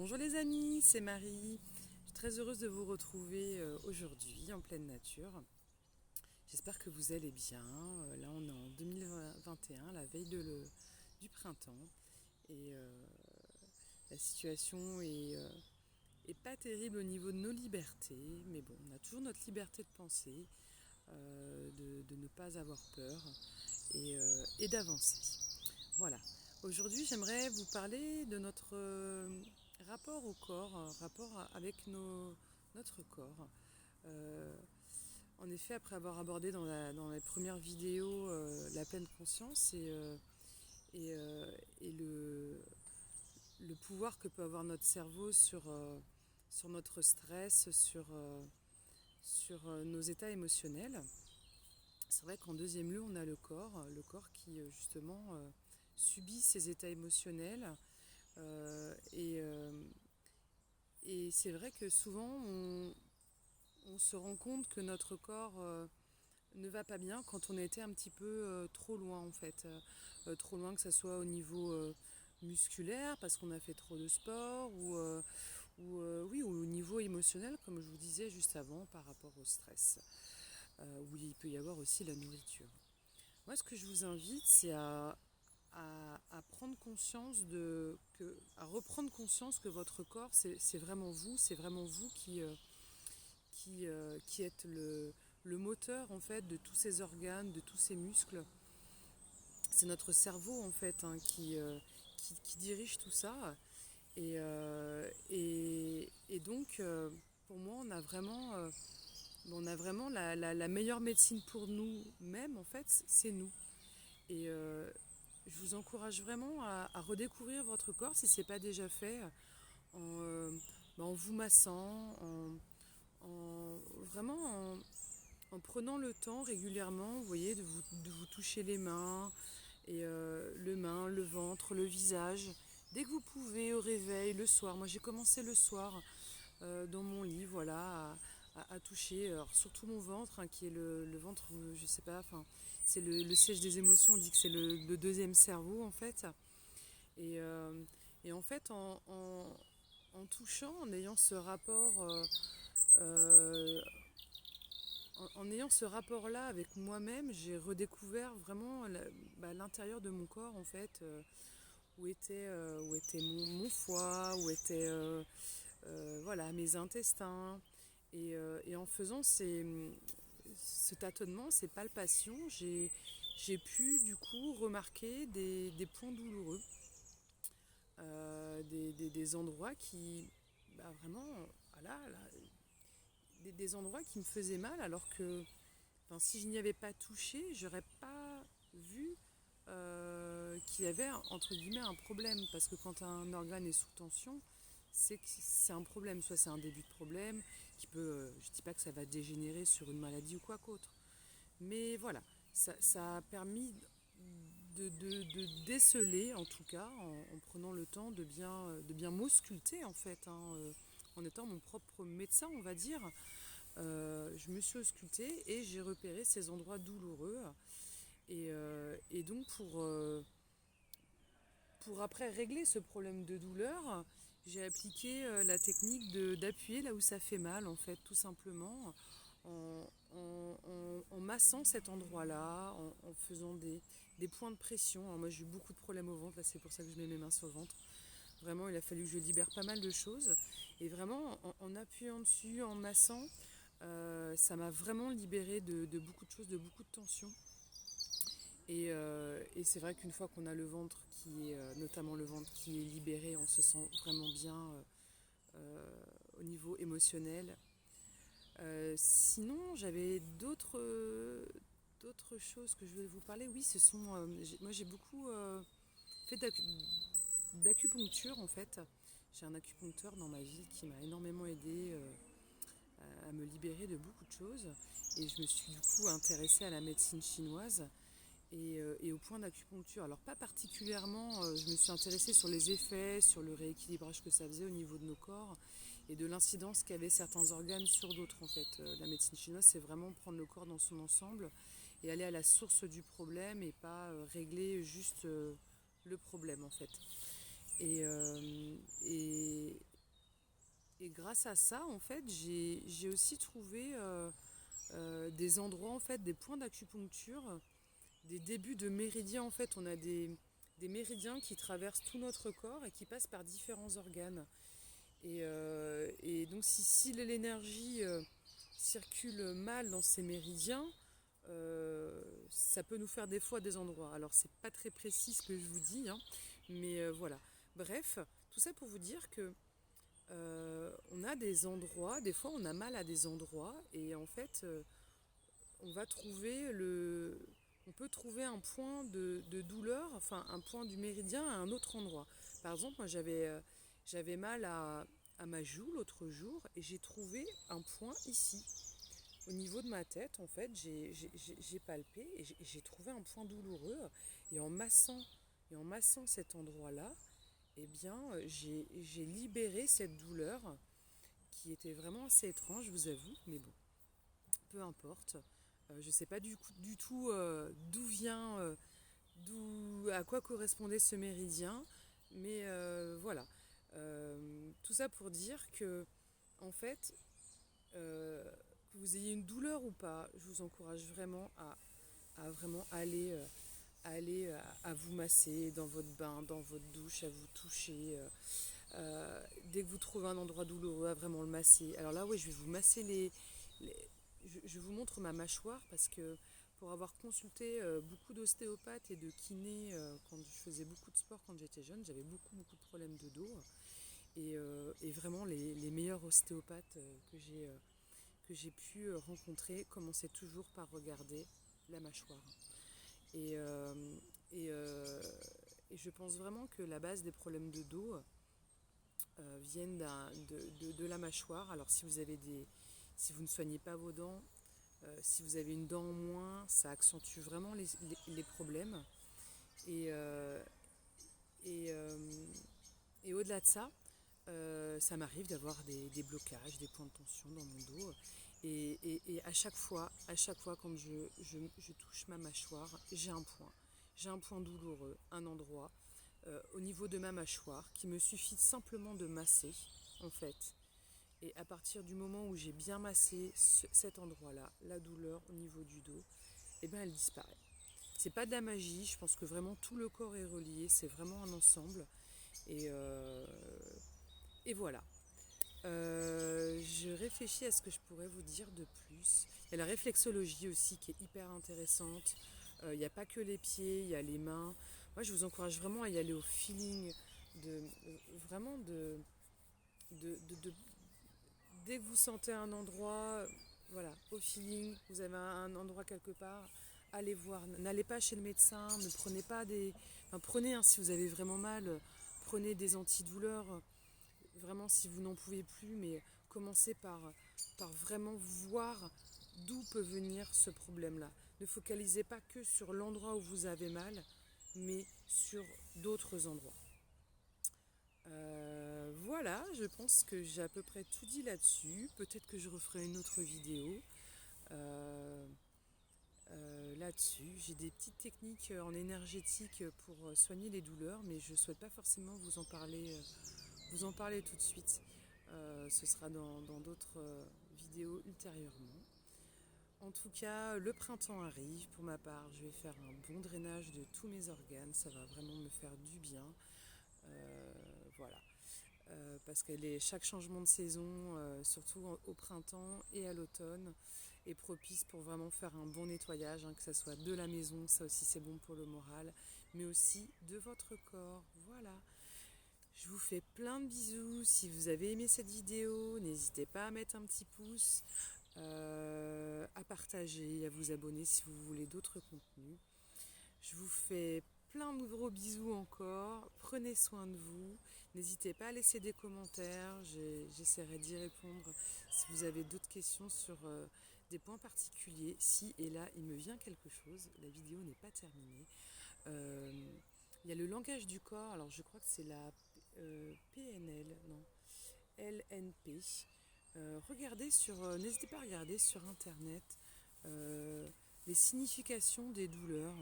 Bonjour les amis, c'est Marie. Je suis très heureuse de vous retrouver aujourd'hui en pleine nature. J'espère que vous allez bien. Là on est en 2021, la veille du printemps. Et la situation est pas terrible au niveau de nos libertés. Mais bon, on a toujours notre liberté de penser, de ne pas avoir peur et d'avancer. Voilà. Aujourd'hui, j'aimerais vous parler de notre rapport au corps, rapport avec notre corps. Euh, En effet, après avoir abordé dans les premières vidéos la pleine conscience et, euh, et le pouvoir que peut avoir notre cerveau sur notre stress, sur nos états émotionnels, c'est vrai qu'en deuxième lieu, on a le corps qui justement subit ces états émotionnels. Euh, et, euh, et c'est vrai que souvent, on se rend compte que notre corps ne va pas bien quand on a été un petit peu trop loin en fait. Trop loin que ce soit au niveau musculaire parce qu'on a fait trop de sport oui, ou au niveau émotionnel comme je vous disais juste avant par rapport au stress. Où il peut y avoir aussi la nourriture. Moi ce que je vous invite c'est à prendre conscience à reprendre conscience que votre corps c'est vraiment vous, qui êtes le moteur en fait de tous ces organes, de tous ces muscles. C'est notre cerveau en fait qui dirige tout ça. Et donc pour moi on a vraiment la meilleure médecine pour nous-mêmes en fait, c'est nous. Et je vous encourage vraiment à redécouvrir votre corps si ce n'est pas déjà fait en, en vous massant, vraiment en prenant le temps régulièrement, vous voyez, de vous toucher les mains, le ventre, le visage. Dès que vous pouvez, au réveil, le soir. Moi, j'ai commencé le soir dans mon lit, voilà, à toucher, alors, surtout mon ventre, hein, qui est le ventre, je sais pas, enfin, c'est le siège des émotions, on dit que c'est le deuxième cerveau, en fait. Et, euh, et en fait, en touchant, en ayant ce rapport euh, en ayant ce rapport-là avec moi-même, j'ai redécouvert vraiment l'intérieur de mon corps, en fait, où était mon foie, où étaient voilà, mes intestins. Et en faisant ce tâtonnement, ces palpations, j'ai pu du coup remarquer des points douloureux, des endroits qui, vraiment, voilà, là, des endroits qui me faisaient mal alors que enfin, si je n'y avais pas touché, j'aurais pas vu qu'il y avait entre guillemets un problème. Parce que quand un organe est sous tension, c'est que c'est un problème. Soit c'est un début de problème qui peut, je dis pas que ça va dégénérer sur une maladie ou quoi qu'autre. Mais voilà, ça a permis de déceler en tout cas en prenant le temps de bien m'ausculter en fait, hein, en étant mon propre médecin on va dire. Je me suis auscultée et j'ai repéré ces endroits douloureux. Et donc pour après régler ce problème de douleur, j'ai appliqué la technique d'appuyer là où ça fait mal, en fait, tout simplement, en massant cet endroit-là, en faisant des points de pression. Alors moi j'ai eu beaucoup de problèmes au ventre, là c'est pour ça que je mets mes mains sur le ventre. Vraiment, il a fallu que je libère pas mal de choses. Et vraiment, en appuyant dessus, en massant, ça m'a vraiment libéré de beaucoup de choses, de beaucoup de tensions. Et c'est vrai qu'une fois qu'on a le ventre qui est, notamment le ventre qui est libéré, on se sent vraiment bien au niveau émotionnel. Sinon, j'avais d'autres choses que je voulais vous parler. Oui, moi j'ai beaucoup fait d'acupuncture en fait. J'ai un acupuncteur dans ma vie qui m'a énormément aidé à me libérer de beaucoup de choses. Et je me suis du coup intéressée à la médecine chinoise et au point d'acupuncture. Alors pas particulièrement, je me suis intéressée sur les effets, sur le rééquilibrage que ça faisait au niveau de nos corps et de l'incidence qu'avaient certains organes sur d'autres en fait. La médecine chinoise, c'est vraiment prendre le corps dans son ensemble et aller à la source du problème et pas régler juste le problème en fait. Et, euh, et, grâce à ça, en fait, j'ai aussi trouvé des endroits, en fait, des points d'acupuncture, des débuts de méridiens. En fait, on a des méridiens qui traversent tout notre corps et qui passent par différents organes. Et donc, si l'énergie circule mal dans ces méridiens, ça peut nous faire des fois des endroits. Alors, c'est pas très précis ce que je vous dis, hein, mais voilà. Bref, tout ça pour vous dire que on a des endroits, des fois on a mal à des endroits, et en fait, on va trouver on peut trouver un point de douleur, enfin un point du méridien à un autre endroit. Par exemple, moi j'avais mal à ma joue l'autre jour et j'ai trouvé un point ici. Au niveau de ma tête, en fait, j'ai palpé et j'ai trouvé un point douloureux. Et en massant cet endroit-là, eh bien, j'ai libéré cette douleur qui était vraiment assez étrange, je vous avoue, mais bon, peu importe. Je ne sais pas du tout d'où vient, à quoi correspondait ce méridien, mais voilà. Tout ça pour dire que, en fait, que vous ayez une douleur ou pas, je vous encourage vraiment à vraiment aller à vous masser dans votre bain, dans votre douche, à vous toucher. Dès que vous trouvez un endroit douloureux, à vraiment le masser. Alors là, oui, je vais vous masser je vous montre ma mâchoire parce que pour avoir consulté beaucoup d'ostéopathes et de kinés quand je faisais beaucoup de sport quand j'étais jeune, j'avais beaucoup de problèmes de dos. Et vraiment, les meilleurs ostéopathes que j'ai pu rencontrer commençaient toujours par regarder la mâchoire. Et, euh, et, euh, et je pense vraiment que la base des problèmes de dos viennent de la mâchoire. Alors si vous ne soignez pas vos dents, si vous avez une dent en moins, ça accentue vraiment les problèmes. Et, euh, et, euh, et au-delà de ça, ça m'arrive d'avoir des blocages, des points de tension dans mon dos. Et à chaque fois quand je touche ma mâchoire, j'ai un point. J'ai un point douloureux, un endroit au niveau de ma mâchoire qui me suffit simplement de masser, en fait. Et à partir du moment où j'ai bien massé cet endroit-là, la douleur au niveau du dos, eh bien elle disparaît. C'est pas de la magie, je pense que vraiment tout le corps est relié, c'est vraiment un ensemble. Et, euh, et voilà. Je réfléchis à ce que je pourrais vous dire de plus. Il y a la réflexologie aussi qui est hyper intéressante. Il n'y a pas que les pieds, il y a les mains. Moi, je vous encourage vraiment à y aller au feeling, de, vraiment de- dès que vous sentez un endroit, voilà, au feeling, vous avez un endroit quelque part, allez voir. N'allez pas chez le médecin, ne prenez pas enfin, prenez, hein, si vous avez vraiment mal, prenez des antidouleurs vraiment si vous n'en pouvez plus, mais commencez par vraiment voir d'où peut venir ce problème-là. Ne focalisez pas que sur l'endroit où vous avez mal, mais sur d'autres endroits. Voilà, je pense que j'ai à peu près tout dit là-dessus. Peut-être que je referai une autre vidéo euh, là-dessus. J'ai des petites techniques en énergétique pour soigner les douleurs, mais je ne souhaite pas forcément vous en parler tout de suite. Ce sera dans d'autres vidéos ultérieurement. En tout cas, le printemps arrive. Pour ma part, je vais faire un bon drainage de tous mes organes. Ça va vraiment me faire du bien. Voilà. Parce que chaque changement de saison, surtout au printemps et à l'automne, est propice pour vraiment faire un bon nettoyage, hein, que ce soit de la maison, ça aussi c'est bon pour le moral, mais aussi de votre corps. Voilà. Je vous fais plein de bisous. Si vous avez aimé cette vidéo, n'hésitez pas à mettre un petit pouce, à partager, à vous abonner si vous voulez d'autres contenus. Je vous fais plein de gros bisous encore. Prenez soin de vous. N'hésitez pas à laisser des commentaires. J'essaierai d'y répondre si vous avez d'autres questions sur des points particuliers. Si et là, il me vient quelque chose. La vidéo n'est pas terminée. Il y a le langage du corps. Alors, je crois que c'est la PNL, non, LNP. N'hésitez pas à regarder sur internet les significations des douleurs.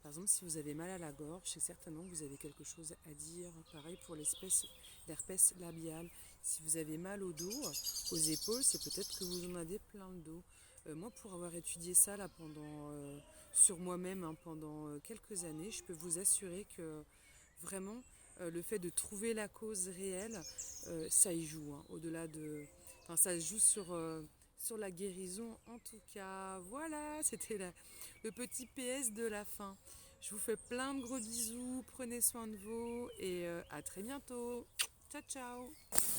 Par exemple, si vous avez mal à la gorge, c'est certainement que vous avez quelque chose à dire. Pareil pour l'herpès labial. Si vous avez mal au dos, aux épaules, c'est peut-être que vous en avez plein le dos. Moi, pour avoir étudié ça là sur moi-même pendant quelques années, je peux vous assurer que vraiment, le fait de trouver la cause réelle, ça y joue. Hein, au-delà de, enfin, ça joue sur la guérison. En tout cas, voilà, c'était le petit PS de la fin. Je vous fais plein de gros bisous, prenez soin de vous et à très bientôt. Ciao, ciao!